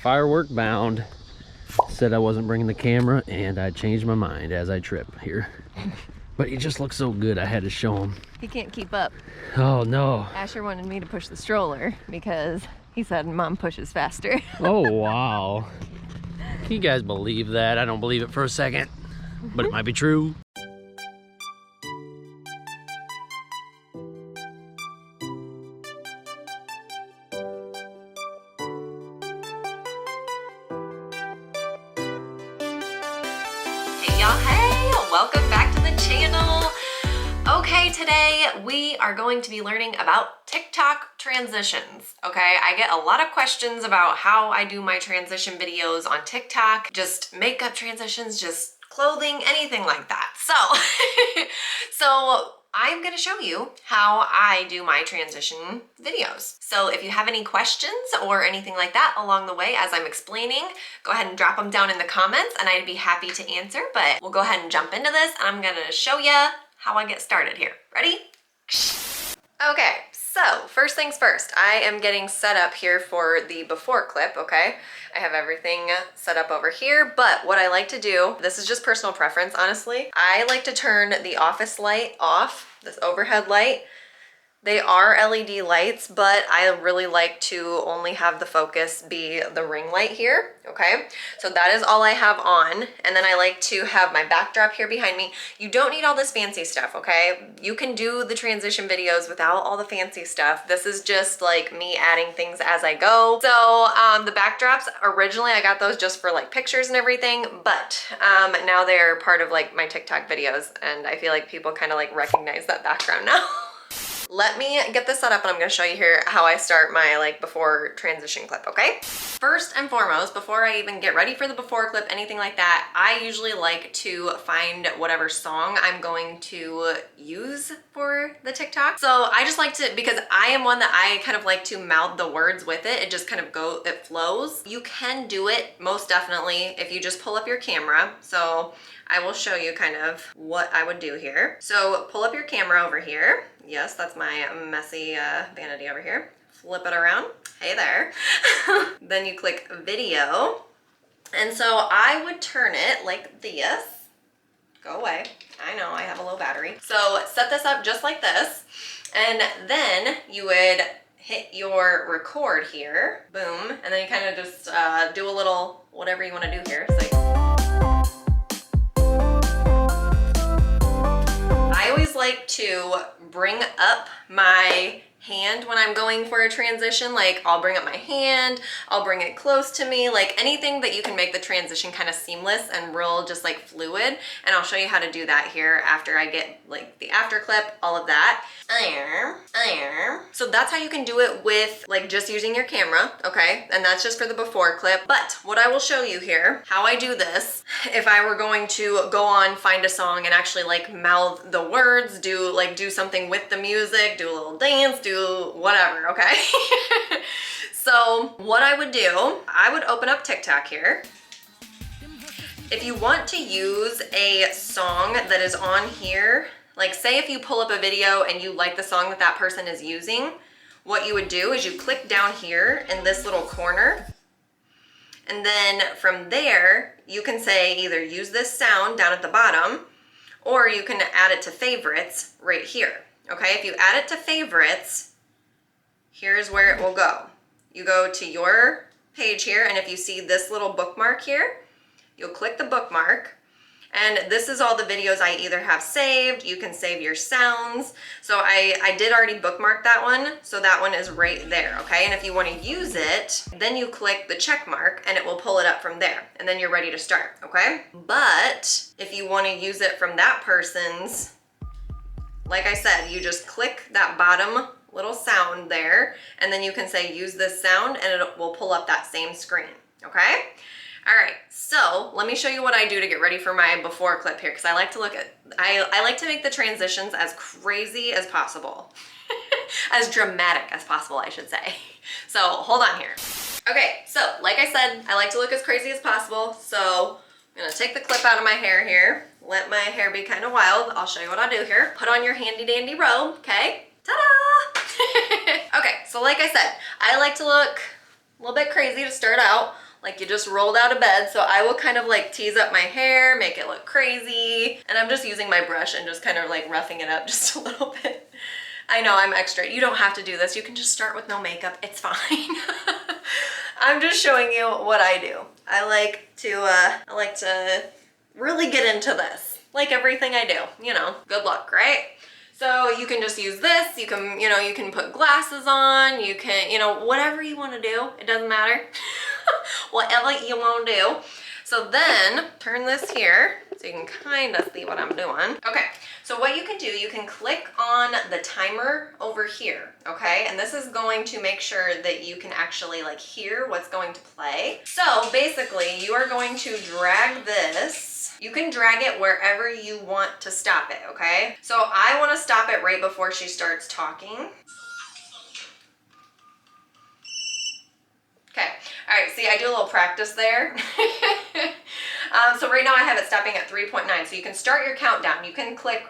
Firework Bound said I wasn't bringing the camera, and I changed my mind as I trip here. But he just looks so good, I had to show him. He can't keep up. Oh no. Asher wanted me to push the stroller because he said Mom pushes faster. Oh wow. Can you guys believe that? I don't believe it for a second, but it might be true. Hey, welcome back to the channel. Okay, today we are going to be learning about TikTok transitions. Okay, I get a lot of questions about how I do my transition videos on TikTok, just makeup transitions, just clothing, anything like that. So I'm gonna show you how I do my transition videos. So if you have any questions or anything like that along the way as I'm explaining, go ahead and drop them down in the comments and I'd be happy to answer, but we'll go ahead and jump into this and I'm gonna show you how I get started here. Ready? Okay, so first things first, I am getting set up here for the before clip, okay? I have everything set up over here, but what I like to do, this is just personal preference, honestly. I like to turn the office light off, this overhead light. They are LED lights, but I really like to only have the focus be the ring light here, okay? So that is all I have on. And then I like to have my backdrop here behind me. You don't need all this fancy stuff, okay? You can do the transition videos without all the fancy stuff. This is just like me adding things as I go. So the backdrops, originally I got those just for like pictures and everything, but now they're part of like my TikTok videos and I feel like people kind of like recognize that background now. Let me get this set up and I'm gonna show you here how I start my like before transition clip, okay? First and foremost, before I even get ready for the before clip, anything like that, I usually like to find whatever song I'm going to use for the TikTok. So I just like to, because I am one that I kind of like to mouth the words with it. It just kind of it flows. You can do it most definitely if you just pull up your camera. So I will show you kind of what I would do here. So pull up your camera over here. Yes, that's my messy vanity over here. Flip it around. Hey there. Then you click video. And so I would turn it like this. Go away. I know I have a low battery. So set this up just like this. And then you would hit your record here. Boom. And then you kind of just do a little whatever you want to do here. So I always like to bring up my hand when I'm going for a transition. Like I'll bring up my hand, I'll bring it close to me, like anything that you can make the transition kind of seamless and real just like fluid. And I'll show you how to do that here after I get like the after clip, all of that. So that's how you can do it with like just using your camera, okay? And that's just for the before clip. But what I will show you here, how I do this, if I were going to go on, find a song and actually like mouth the words, do something with the music, do a little dance, do whatever, okay? So what I would do, I would open up TikTok here. If you want to use a song that is on here, like say if you pull up a video and you like the song that that person is using, what you would do is you click down here in this little corner. And then from there, you can say either use this sound down at the bottom, or you can add it to favorites right here. Okay, if you add it to favorites, here's where it will go. You go to your page here, and if you see this little bookmark here, you'll click the bookmark. And this is all the videos I either have saved. You can save your sounds. So I did already bookmark that one. So that one is right there, okay? And if you want to use it, then you click the check mark and it will pull it up from there. And then you're ready to start, okay? But if you want to use it from that person's, like I said, you just click that bottom little sound there, and then you can say use this sound and it will pull up that same screen, okay? All right, so let me show you what I do to get ready for my before clip here, because I like to I like to make the transitions as crazy as possible. As dramatic as possible, I should say. So hold on here. Okay, so like I said, I like to look as crazy as possible. So I'm gonna take the clip out of my hair here, let my hair be kind of wild. I'll show you what I do here. Put on your handy dandy robe, okay? Ta-da! Okay, so like I said, I like to look a little bit crazy to start out. like you just rolled out of bed. So I will kind of like tease up my hair, make it look crazy. And I'm just using my brush and just kind of like roughing it up just a little bit. I know I'm extra. You don't have to do this. You can just start with no makeup. It's fine. I'm just showing you what I do. I like to really get into this. Like everything I do, you know, good luck, right? So you can just use this. You can, you know, you can put glasses on. You can, you know, whatever you want to do. It doesn't matter. Whatever you want to do. So then turn this here so you can kind of see what I'm doing. Okay, so what you can do, you can click on the timer over here, okay? And this is going to make sure that you can actually like hear what's going to play. So basically you are going to drag this. You can drag it wherever you want to stop it, okay? So I want to stop it right before she starts talking. Okay, all right, see, I do a little practice there. So right now I have it stopping at 3.9. So you can start your countdown. You can click,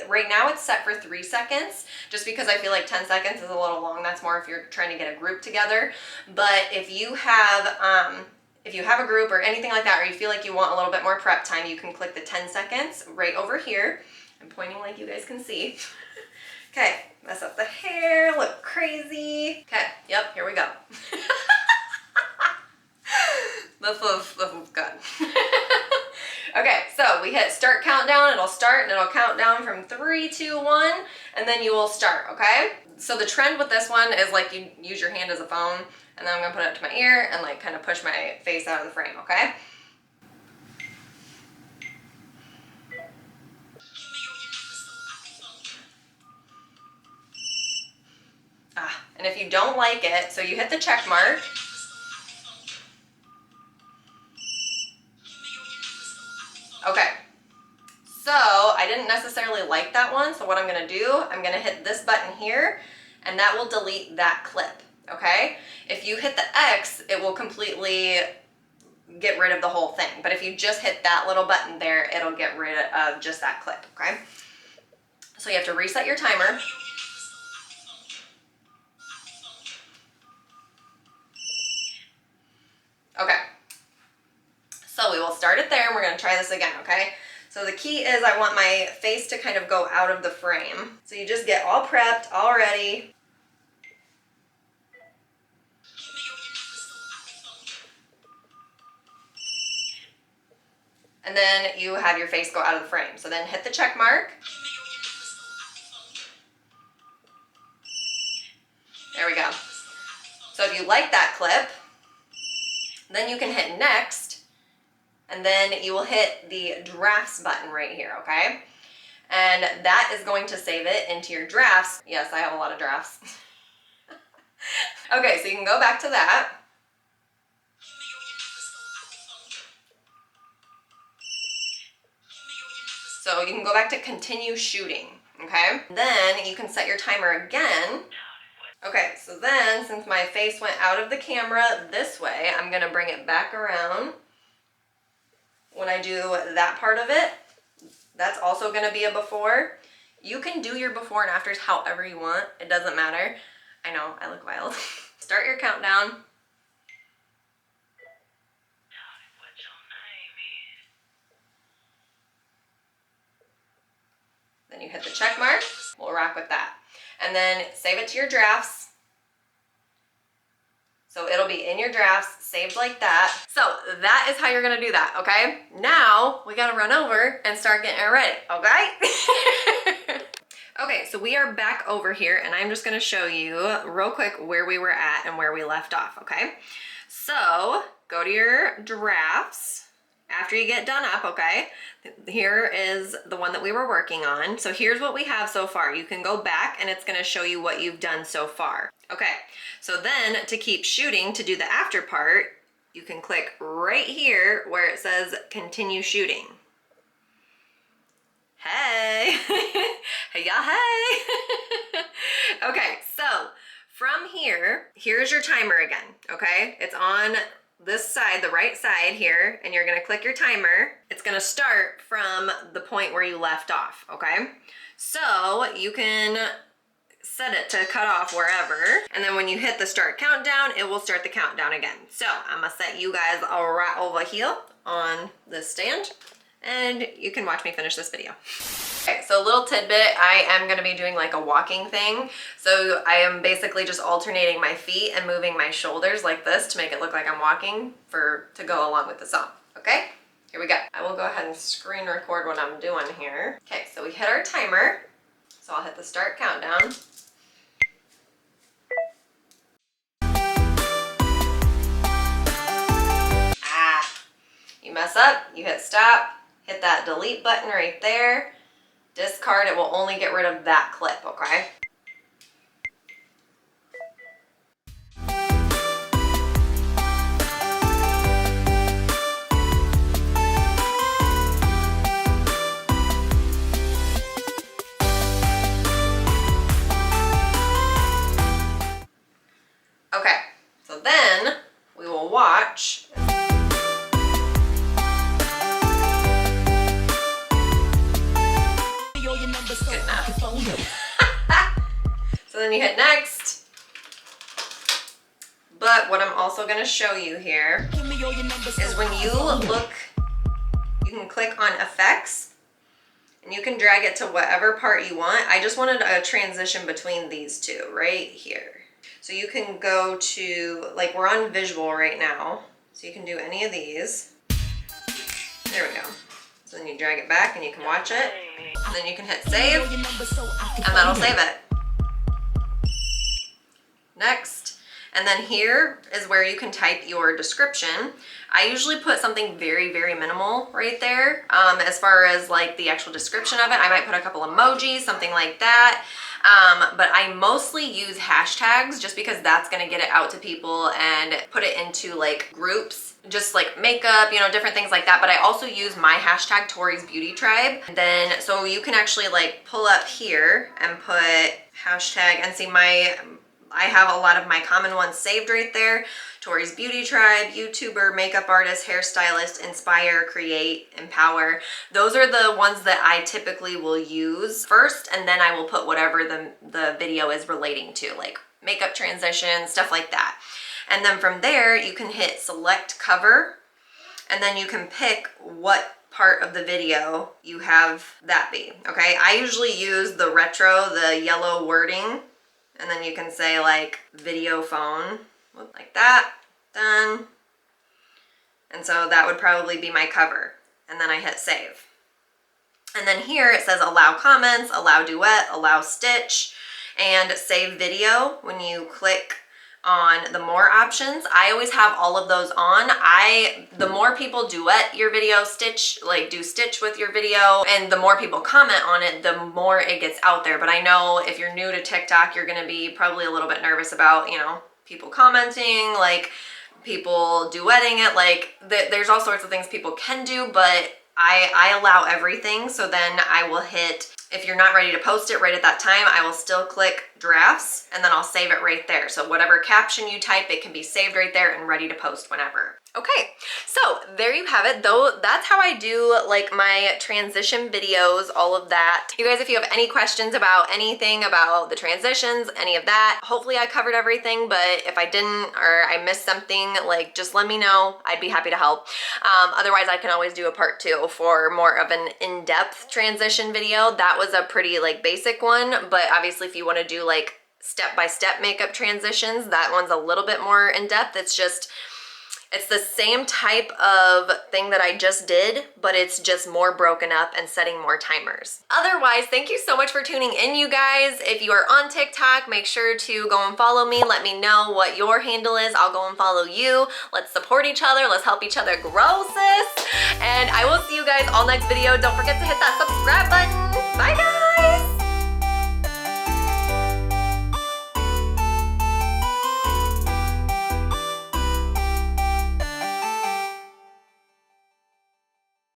right now it's set for 3 seconds, just because I feel like 10 seconds is a little long. That's more if you're trying to get a group together. But if you have a group or anything like that, or you feel like you want a little bit more prep time, you can click the 10 seconds right over here. I'm pointing like you guys can see. Okay, mess up the hair, look crazy. Okay, yep, here we go. This is good. Okay, so we hit start countdown. It'll start and it'll count down from 3, 2, 1, and then you will start, okay? So the trend with this one is like you use your hand as a phone, and then I'm gonna put it to my ear and like kind of push my face out of the frame, okay? And if you don't like it, so you hit the check mark. Okay, so I didn't necessarily like that one, so what I'm gonna do, I'm gonna hit this button here, and that will delete that clip, okay? If you hit the X, it will completely get rid of the whole thing, but if you just hit that little button there, it'll get rid of just that clip, okay? So you have to reset your timer. Okay, so we will start it there, and we're gonna try this again, okay? So the key is I want my face to kind of go out of the frame. So you just get all prepped, all ready. And then you have your face go out of the frame. So then hit the check mark. There we go. So if you like that clip, then you can hit next, and then you will hit the drafts button right here, okay? And that is going to save it into your drafts. Yes, I have a lot of drafts. Okay, so you can go back to that. So you can go back to continue shooting, okay? Then you can set your timer again. Okay, so then since my face went out of the camera this way, I'm gonna bring it back around. When I do that part of it, that's also gonna be a before. You can do your before and afters however you want. It doesn't matter. I know, I look wild. Start your countdown. Then you hit the check mark. We'll rock with that. And then save it to your drafts. So it'll be in your drafts, saved like that. So that is how you're gonna do that, okay? Now we gotta run over and start getting it ready, okay? Okay, so we are back over here, and I'm just gonna show you real quick where we were at and where we left off, okay? So go to your drafts after you get done up, okay? Here is the one that we were working on. So here's what we have so far. You can go back and it's gonna show you what you've done so far. Okay, so then to keep shooting, to do the after part, you can click right here where it says continue shooting. Hey, hey y'all, hey. Okay, so from here, here's your timer again, okay? It's on this side, the right side here, and you're gonna click your timer. It's gonna start from the point where you left off, okay? So you can set it to cut off wherever. And then when you hit the start countdown, it will start the countdown again. So I'm gonna set you guys right over here on this stand and you can watch me finish this video. Okay, so a little tidbit, I am gonna be doing like a walking thing. So I am basically just alternating my feet and moving my shoulders like this to make it look like I'm walking to go along with the song, okay? Here we go. I will go ahead and screen record what I'm doing here. Okay, so we hit our timer. So I'll hit the start countdown. You mess up, you hit stop, hit that delete button right there. Discard, it will only get rid of that clip, okay? Okay, so then we will watch. Good enough. So then you hit next. But what I'm also going to show you here is when you look, you can click on effects and you can drag it to whatever part you want. I just wanted a transition between these two right here. So you can go to, like we're on visual right now. So you can do any of these. There we go. So then you drag it back and you can watch it. And then you can hit save and that'll save it. Next. And then here is where you can type your description. I usually put something very, very minimal right there. As far as like the actual description of it, I might put a couple emojis, something like that. But I mostly use hashtags just because that's gonna get it out to people and put it into like groups, just like makeup, you know, different things like that. But I also use my hashtag Tori's Beauty Tribe. And then, so you can actually like pull up here and put hashtag and see I have a lot of my common ones saved right there. Tori's Beauty Tribe, YouTuber, makeup artist, hairstylist, inspire, create, empower. Those are the ones that I typically will use first, and then I will put whatever the video is relating to, like makeup transition, stuff like that. And then from there, you can hit select cover, and then you can pick what part of the video you have that be, okay? I usually use the retro, the yellow wording, and then you can say like video phone, like that, done. And so that would probably be my cover. And then I hit save. And then here it says allow comments, allow duet, allow stitch, and save video. When you click on the more options, I always have all of those on. The more people duet your video, stitch, like do stitch with your video, and the more people comment on it, the more it gets out there. But I know if you're new to TikTok, you're gonna be probably a little bit nervous about, you know, people commenting, like people duetting it, like there's all sorts of things people can do, but I allow everything. So then I will hit, if you're not ready to post it right at that time, I will still click drafts and then I'll save it right there. So whatever caption you type, it can be saved right there and ready to post whenever. Okay, so there you have it. Though that's how I do like my transition videos, all of that. You guys, if you have any questions about anything about the transitions, any of that, hopefully I covered everything, but if I didn't or I missed something, like just let me know. I'd be happy to help. Otherwise, I can always do a part 2 for more of an in-depth transition video. That was a pretty like basic one, but obviously if you want to do like step-by-step makeup transitions, that one's a little bit more in-depth. It's the same type of thing that I just did, but it's just more broken up and setting more timers. Otherwise, thank you so much for tuning in, you guys. If you are on TikTok, make sure to go and follow me. Let me know what your handle is. I'll go and follow you. Let's support each other. Let's help each other grow, sis. And I will see you guys all next video. Don't forget to hit that subscribe button. Bye, guys.